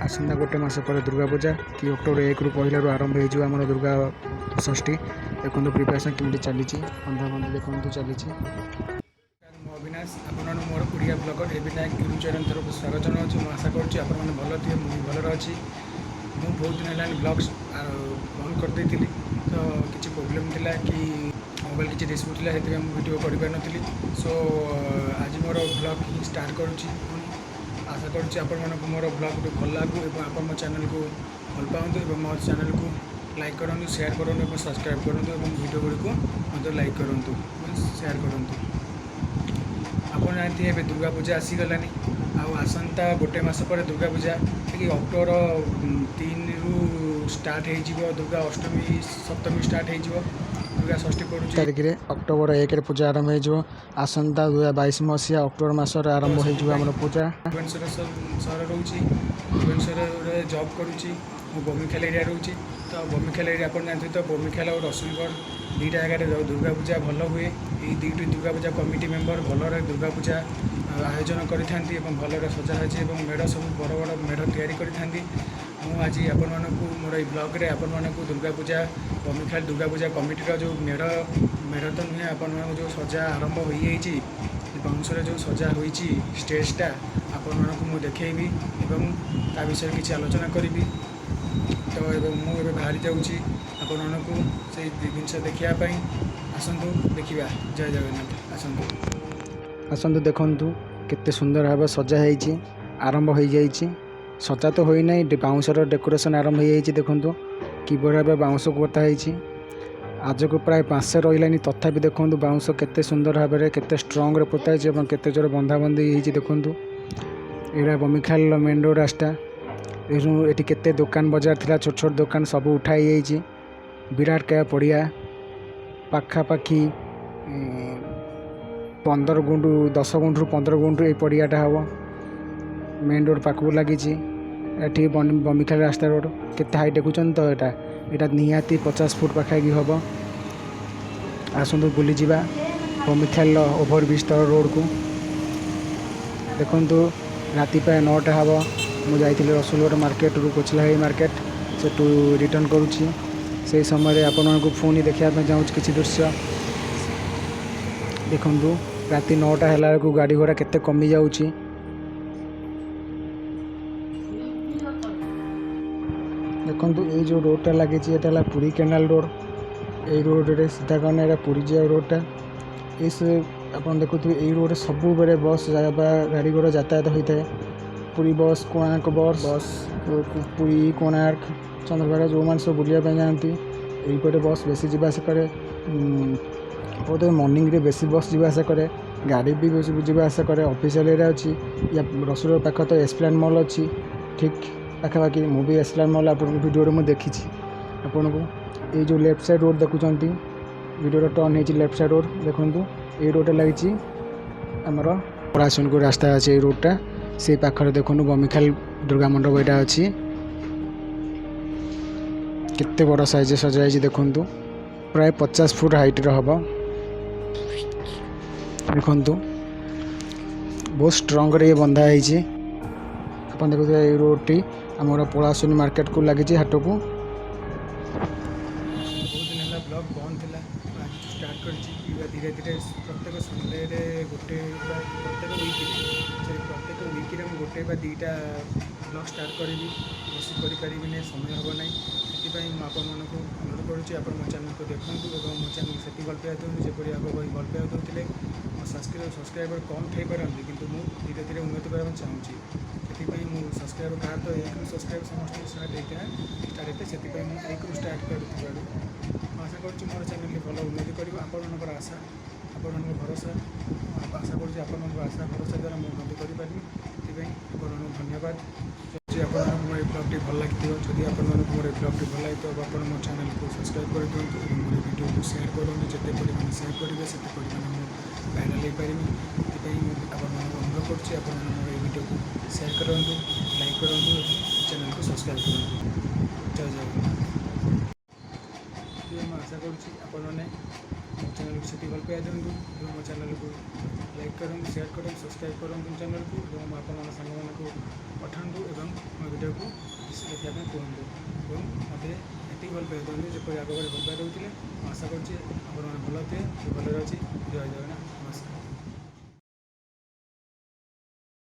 आसंता गोटे मस पर दुर्गा पूजा कि अक्टोबर 1 रु पहलू आरंभ हो आम दुर्गा षष्ठी देखो प्रिपेरेसन केमी चली बंधाबंधी देखो चली। अविनाश आपण मोर ओडिया ब्लगर ए विनायक यूट्यूब चैनल तरफ स्वागत जनाऊँ। मुझे आशा करुँच आप भल थे मुझे भलर अच्छी। मुझे बहुत दिन है ब्लग्स बंद करदे तो किसी प्रोब्लेम थिला कि मोबाइल किसी डिस्प्यूट था से वीडियो कर पारि। सो आज मोर ब्लग ही स्टार्ट करुँची। आशा करुँच आपण मोर ब्लग भल लगू और आप मो चैनल को भल पातु और मो चैनल को लाइक करूँ, शेयर करूँ और सब्सक्राइब करूँ और वीडियो गुड़ी मतलब लाइक करूँ शेयर करूँ। आप जानते हैं दुर्गा पूजा आसीगलानी आसंता गोटे मस पर दुर्गा पूजा कि अक्टोबर 3 रु स्टार्ट हो दुर्गा अष्टमी सप्तमी स्टार्ट हो दुर्गा षष्ठी पड़ू तारीख में अक्टोबर 1 पूजा आरंभ हो आसंता 2022 मसीहा अक्टोबर मसर आरंभ हो पूजा। भुवनेश्वर सहर रोचे भुवनेश्वर जॉब करुँची बमिखाल एरिया रोचे तो बमिखाल एरिया आप जानते तो बमिखाल और रसुलगढ़ दुईटा जगह दुर्गा पूजा भल हुए। ये दुईटी दुर्गा पूजा कमिटी मेंबर भलर दुर्गा पूजा आयोजन करते भलर सजा हो मेढ़ सब बड़ बड़ मेढ़ तैयारी करते। आज आपण मोर ये ब्लॉग आपण दुर्गा पूजा बमिखाल दुर्गा पूजा कमिटीर जो मेढ़ मेढ़ तो नुहे आपण जो सजा आरंभ हो बाउंसर जो सजा हो स्टेजटा आपण को देखी और विषय किसी आलोचना करी। तो मुझे बाहरी जाऊँगी आपण को से जिनस देखापी आसतु देखा। जय जगन्नाथ आसतु आसतु देखु केते सुंदर भाव सजा हो आरंभ हो जाइए। सजा तो होना बाउंसर डेकोरेशन आरंभ हो जाइए। देखु कि भाव बाउंस को बताई आज को प्राय 5 से रही तथापि देखो बाउंस केते सुंदर भाव में केते स्ट्रंग पोताई केते जोर बंधाबंधी देखु। यहाँ बमिखाल मेन रोड रास्ता ये केते दुकान बजार थिला छोट छोट दुकान सब उठाई जाइए। विराट क्या पड़िया पाखापाखि 15 गुंड 10 गुंड रु 15 गुंड ये पड़ियाटा हम मेन रोड पाक लगी ये बमिखाल रास्ता रोड केते हाई देखुं तो यहाँ निहाती 50 फुट पाखापाखि हम। आसतु बुली जावा बमिखाल ओभर ब्रिज तर रोड को देखु राति प्राय 9टा हम मुझे रसुलगढ़ मार्केट रू कोचलाही मार्केट से रिटर्न करुँची से समय आपण को पुणी देखा चाहूँ किसी दृश्य देखु। राति 9टा है गाड़ी घोड़ा केते कमी जाऊँची। देखु ये जो रोडटा लगी है पुरी केनाल रोड ये रोड रे सीधा कहना पुरी जा रोडटा इस आप देखु ये रोड सब बेले बस गाड़ी घोड़ा यातायात होता है। पुरी बस कोणार्क बस बस पुरी कोणार्क चंद्रभागा जो मैंने सब बुलाया जाती यहीपटे बस बेसी जावास कै बहुत मॉर्निंग रे बेसी बस जावास कै गाड़ी भी जावास कै ऑफिशियल एरिया अच्छी या रसुलगढ़ पाख तो एस्प्लान मॉल अच्छी ठीक पाखापाखि मुझे एस्प्लान मॉल आप वीडियो में देखी आपन को ये जो लेफ्ट साइड रोड देखुं वीडियो टर्न हो लेफ्ट साइड रोड देखु ये रोड लगी आमर परासन को रास्ता अच्छे रोडटा से पाखर देखु बमिखाल दुर्गा मंडप यहाँ अच्छी केते बड़ साइज सजाई देखु प्राय 50 फुट हाइट हम देखु बहुत स्ट्रंग रे बंधा है। आप देखो ये रोड टी आम पलाशुनी मार्केट को लगी हाट को बहुत दिन है ब्लॉग बंद था आज स्टार्ट कर धीरे धीरे प्रत्येक संडे गोटे प्रत्येक वीक गोटे दुईटा ब्लॉग स्टार्ट करी बस करें समय हम ना से आपको अनुरोध करुँच आप मो चैनल को देखूँ और मो चैनल से भल पाया दूँ जपरी आगे भल पाया दूसरे मो सब्सक्राइबर कम थी पारती कि धीरे धीरे उन्नति करने चाहूँगी से सब्सक्राइबर कहा तो 1 रु सब्सक्राइब समस्त स्टार्ट होता स्टार्ट होते से 1 रु स्टार्ट करूँ आशा करुँच मोर चैनल भल उन्नति कर आपर आशा आपण भरोसा आशा करुँच आपण आशा भरोसा द्वारा मुझे उन्नति करें आपको धन्यवाद। आप मोर ब्लॉग भल लगी जदि आप मोर ब्लॉग भल लगे तो आप मो चैनल को सब्सक्राइब कर दिखाँ और मोर वीडियो को शेयर करूँ जिते परिमाण शेयर करेंगे से परिमाण भाइराल हो पारि अनुरोध करुँच आप मोर वीडियो को शेयर करूँ लाइक करूँ चैनल को सब्सक्राइब करूँ। जय जगन्नाथ। आशा करुँच आप ଚ୍ୟାନେଲକୁ ସେତିକି ଭଲ ପାଇବା ଦିଅନ୍ତୁ ଏବଂ ମୋ ଚ୍ୟାନେଲକୁ ଲାଇକ୍ କରନ୍ତୁ, ସେୟାର କରନ୍ତୁ, ସବସ୍କ୍ରାଇବ୍ କରନ୍ତୁ ଚ୍ୟାନେଲକୁ ଏବଂ ଆପଣଙ୍କ ସାଙ୍ଗମାନଙ୍କୁ ପଠାନ୍ତୁ ଏବଂ ମୋ ଭିଡ଼ିଓକୁ ଦେଖିବା ପାଇଁ କୁହନ୍ତୁ ଏବଂ ମୋତେ ଏତିକି ଭଲ ପାଇବା ଦିଅନ୍ତୁ ଯେପରି ଆଗରେ ଭଲ ପାଇବା ଦେଉଥିଲେ। ମୁଁ ଆଶା କରୁଛି ଆପଣମାନେ ଭଲ ଥିବେ, ଭଲରେ ଅଛି। ଜୟ ଜଗନ୍ନାଥ।